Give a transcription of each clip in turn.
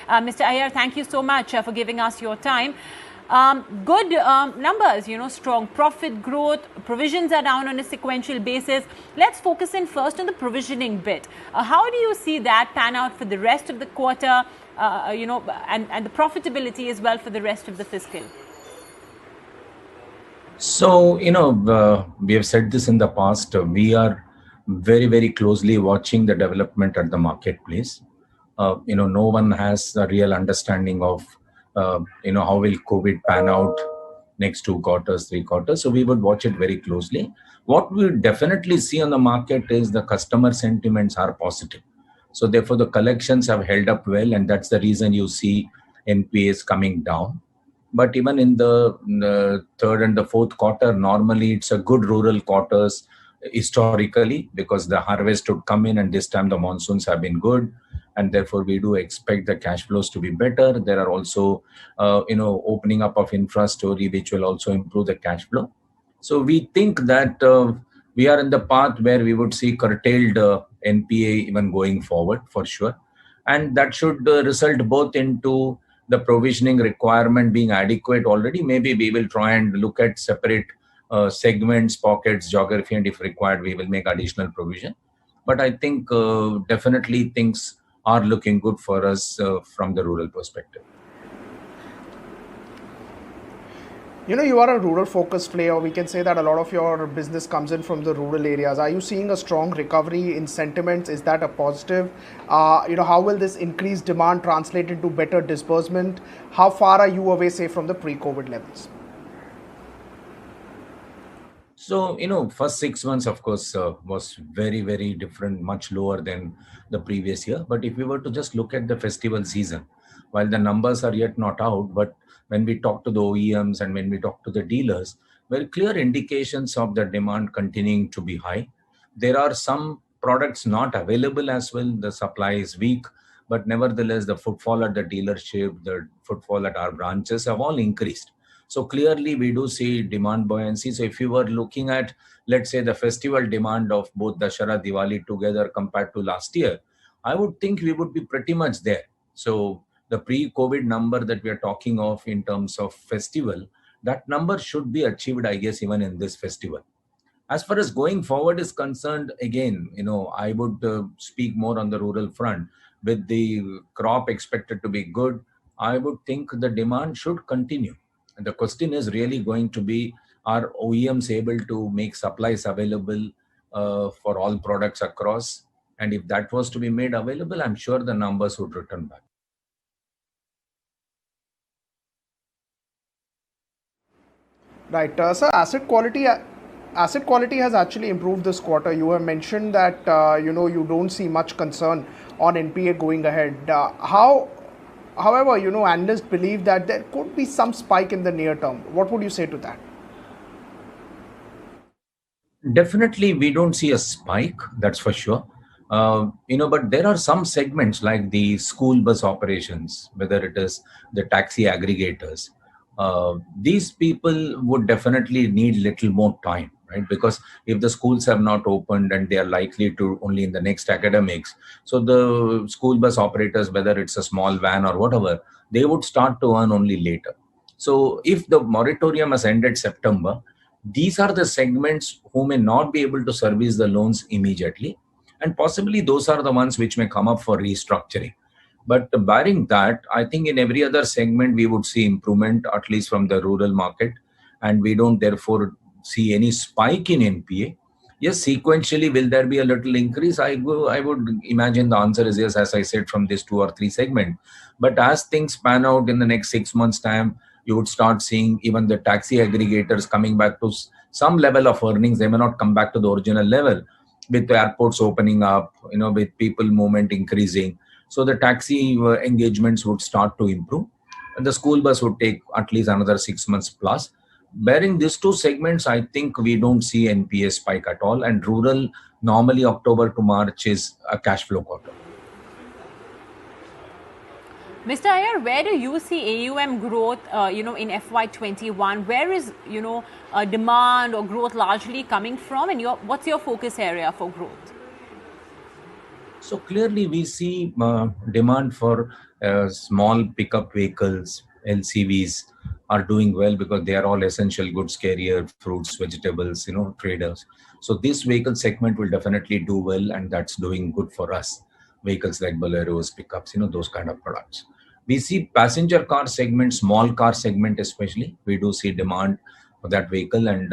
Mr. Iyer, thank you so much for giving us your time. Good numbers, strong profit growth. Provisions are down on a sequential basis. Let's focus in first on the provisioning bit. How do you see that pan out for the rest of the quarter, and the profitability as well for the rest of the fiscal? So, we have said this in the past. We are very, very closely watching the development at the marketplace. No one has a real understanding of, how will COVID pan out next 2 quarters, 3 quarters. So we would watch it very closely. What we definitely see on the market is the customer sentiments are positive. So therefore, the collections have held up well, and that's the reason you see NPAs coming down. But even in the third and the fourth quarter, normally it's a good rural quarters historically, because the harvest would come in, and this time the monsoons have been good, and therefore we do expect the cash flows to be better. There are also opening up of infra story, which will also improve the cash flow. So we think that we are in the path where we would see curtailed NPA even going forward for sure, and that should result both into the provisioning requirement being adequate already. Maybe we will try and look at separate segments, pockets, geography, and if required, we will make additional provision. But I think definitely things are looking good for us from the rural perspective. You are a rural focused player. We can say that a lot of your business comes in from the rural areas. Are you seeing a strong recovery in sentiments? Is that a positive? How will this increased demand translate into better disbursement? How far are you away, say, from the pre-COVID levels? So, first 6 months, of course, was very, very different, much lower than the previous year. But if we were to just look at the festival season, while the numbers are yet not out, but when we talk to the OEMs and when we talk to the dealers, very clear indications of the demand continuing to be high. There are some products not available as well. The supply is weak, but nevertheless, the footfall at the dealership, the footfall at our branches have all increased. So clearly, we do see demand buoyancy. So if you were looking at, let's say, the festival demand of both Dussehra, Diwali together compared to last year, I would think we would be pretty much there. So the pre-COVID number that we are talking of in terms of festival, that number should be achieved, I guess, even in this festival. As far as going forward is concerned, again, I would speak more on the rural front. With the crop expected to be good, I would think the demand should continue. And the question is really going to be, are OEMs able to make supplies available for all products across? And if that was to be made available, I'm sure the numbers would return back. Right. Sir, asset quality has actually improved this quarter. You have mentioned that you don't see much concern on NPA going ahead. However, analysts believe that there could be some spike in the near term. What would you say to that? Definitely, we don't see a spike, that's for sure. But there are some segments like the school bus operations, whether it is the taxi aggregators. These people would definitely need little more time, right? Because if the schools have not opened and they are likely to only in the next academics, so the school bus operators, whether it's a small van or whatever, they would start to earn only later. So if the moratorium has ended September, these are the segments who may not be able to service the loans immediately. And possibly those are the ones which may come up for restructuring. But barring that, I think in every other segment, we would see improvement, at least from the rural market. And we don't therefore see any spike in NPA. Yes, sequentially, will there be a little increase? I would imagine the answer is yes, as I said, from this 2 or 3 segments. But as things pan out in the next 6 months' time, you would start seeing even the taxi aggregators coming back to some level of earnings. They may not come back to the original level with the airports opening up, with people movement increasing. So the taxi engagements would start to improve. And the school bus would take at least another 6 months plus. Bearing these 2 segments, I think we don't see NPA spike at all. And rural, normally October to March is a cash flow quarter. Mr. Iyer, where do you see AUM growth, in FY21? Where is, demand or growth largely coming from? And what's your focus area for growth? So clearly we see demand for Small pickup vehicles, LCVs, are doing well because they are all essential goods carrier, fruits, vegetables, traders. So this vehicle segment will definitely do well, and that's doing good for us. Vehicles like Boleros, pickups, those kind of products. We see passenger car segment, small car segment especially. We do see demand for that vehicle, and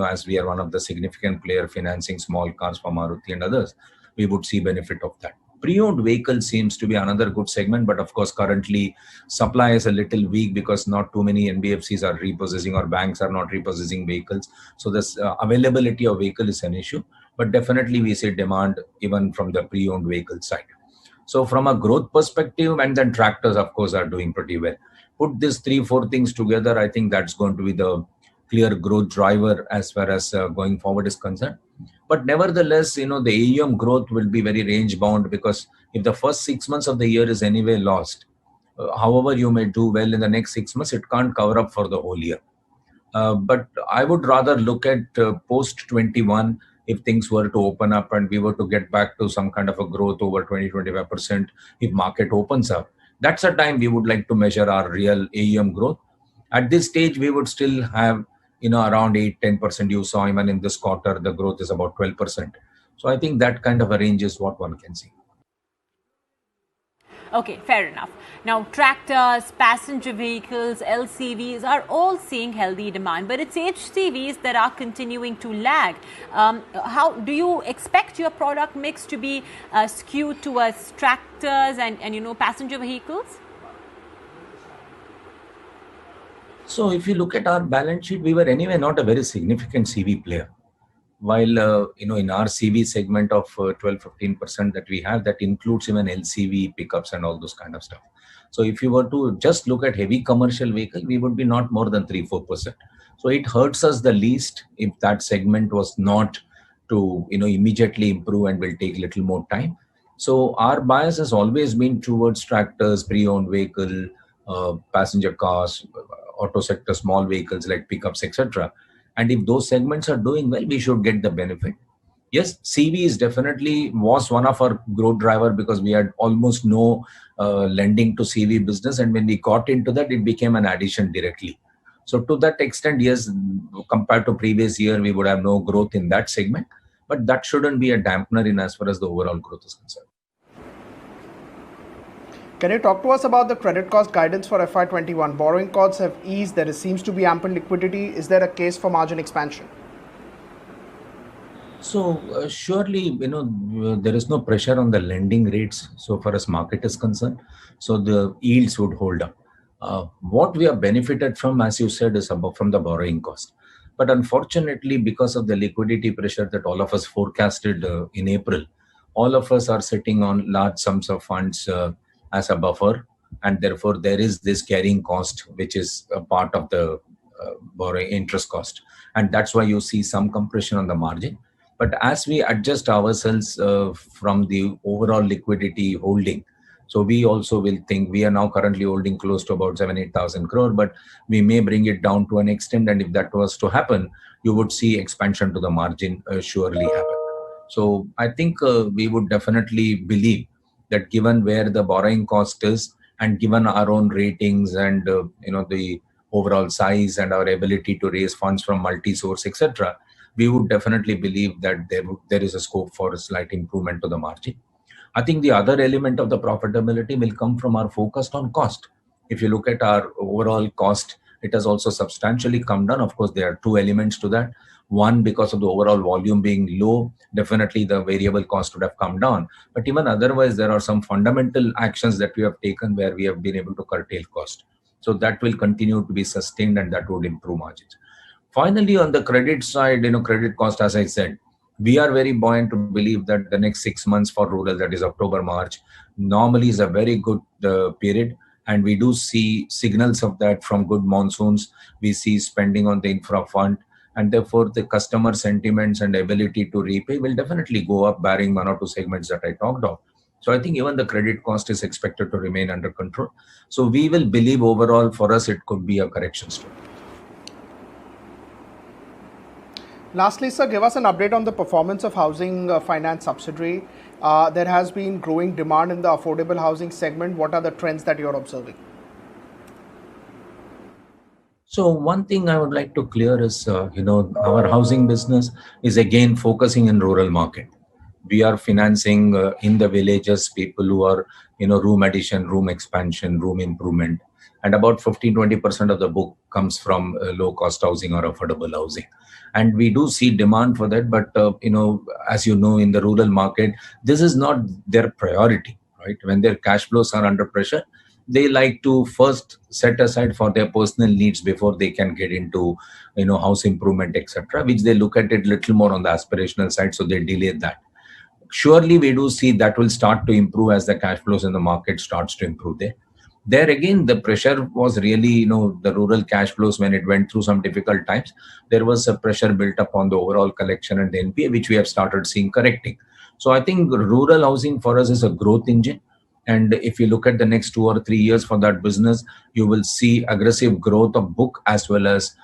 as we are one of the significant player financing small cars for Maruti and others, we would see benefit of that. Pre-owned vehicle seems to be another good segment, but of course currently supply is a little weak because not too many NBFCs are repossessing or banks are not repossessing vehicles. So this availability of vehicle is an issue, but definitely we see demand even from the pre-owned vehicle side. So from a growth perspective, and then tractors of course are doing pretty well. Put these 3-4 things together, I think that's going to be the clear growth driver as far as going forward is concerned. But nevertheless, the AUM growth will be very range bound, because if the first 6 months of the year is anyway lost, however you may do well in the next 6 months, it can't cover up for the whole year. But I would rather look at post 21. If things were to open up and we were to get back to some kind of a growth over 20-25%, if market opens up, that's a time we would like to measure our real AUM growth. At this stage, we would still have around 8-10%. You saw even in this quarter, the growth is about 12%. So I think that kind of a range is what one can see. Okay, fair enough. Now, tractors, passenger vehicles, LCVs are all seeing healthy demand, but it's HCVs that are continuing to lag. How do you expect your product mix to be skewed towards tractors and passenger vehicles? So if you look at our balance sheet, we were anyway not a very significant CV player. While in our CV segment of 12-15% that we have, that includes even LCV pickups and all those kind of stuff. So if you were to just look at heavy commercial vehicle, we would be not more than 3-4%. So it hurts us the least if that segment was not to immediately improve, and will take little more time. So our bias has always been towards tractors, pre-owned vehicle, passenger cars, auto sector, small vehicles like pickups, etc. And if those segments are doing well, we should get the benefit. Yes, CV is definitely was one of our growth driver, because we had almost no lending to CV business. And when we got into that, it became an addition directly. So to that extent, yes, compared to previous year, we would have no growth in that segment. But that shouldn't be a dampener in as far as the overall growth is concerned. Can you talk to us about the credit cost guidance for FY21? Borrowing costs have eased. There seems to be ample liquidity. Is there a case for margin expansion? So surely, there is no pressure on the lending rates so far as market is concerned. So the yields would hold up. What we have benefited from, as you said, is from the borrowing cost. But unfortunately, because of the liquidity pressure that all of us forecasted in April, all of us are sitting on large sums of funds as a buffer, and therefore there is this carrying cost, which is a part of the borrowing interest cost, and that's why you see some compression on the margin. But as we adjust ourselves from the overall liquidity holding, so we also will think we are now currently holding close to about 7,000-8,000 crore, but we may bring it down to an extent, and if that was to happen, you would see expansion to the margin surely happen. So I think we would definitely believe that given where the borrowing cost is, and given our own ratings and the overall size and our ability to raise funds from multi-source, etc., we would definitely believe that there is a scope for a slight improvement to the margin. I think the other element of the profitability will come from our focus on cost. If you look at our overall cost, it has also substantially come down. Of course, there are two elements to that. One, because of the overall volume being low, definitely the variable cost would have come down. But even otherwise, there are some fundamental actions that we have taken where we have been able to curtail cost. So that will continue to be sustained, and that would improve margins. Finally, on the credit side, credit cost, as I said, we are very buoyant to believe that the next 6 months for rural, that is October, March, normally is a very good period. And we do see signals of that from good monsoons. We see spending on the infra fund. And therefore, the customer sentiments and ability to repay will definitely go up, barring one or two segments that I talked of. So I think even the credit cost is expected to remain under control. So we will believe overall for us, it could be a correction story. Lastly, sir, give us an update on the performance of housing finance subsidiary. there has been growing demand in the affordable housing segment. What are the trends that you're observing? So one thing I would like to clear is, our housing business is again focusing in rural market. We are financing in the villages people who are, room addition, room expansion, room improvement, and about 15-20% of the book comes from low cost housing or affordable housing. And we do see demand for that, but as you know, in the rural market, this is not their priority, right? When their cash flows are under pressure, they like to first set aside for their personal needs before they can get into house improvement, etc., which they look at it little more on the aspirational side, so they delay that. Surely we do see that will start to improve as the cash flows in the market starts to improve there again. The pressure was really, the rural cash flows, when it went through some difficult times, there was a pressure built up on the overall collection and the NPA, which we have started seeing correcting. So I think rural housing for us is a growth engine. And if you look at the next 2 or 3 years for that business, you will see aggressive growth of book as well as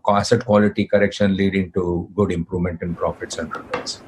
asset quality correction leading to good improvement in profits and returns.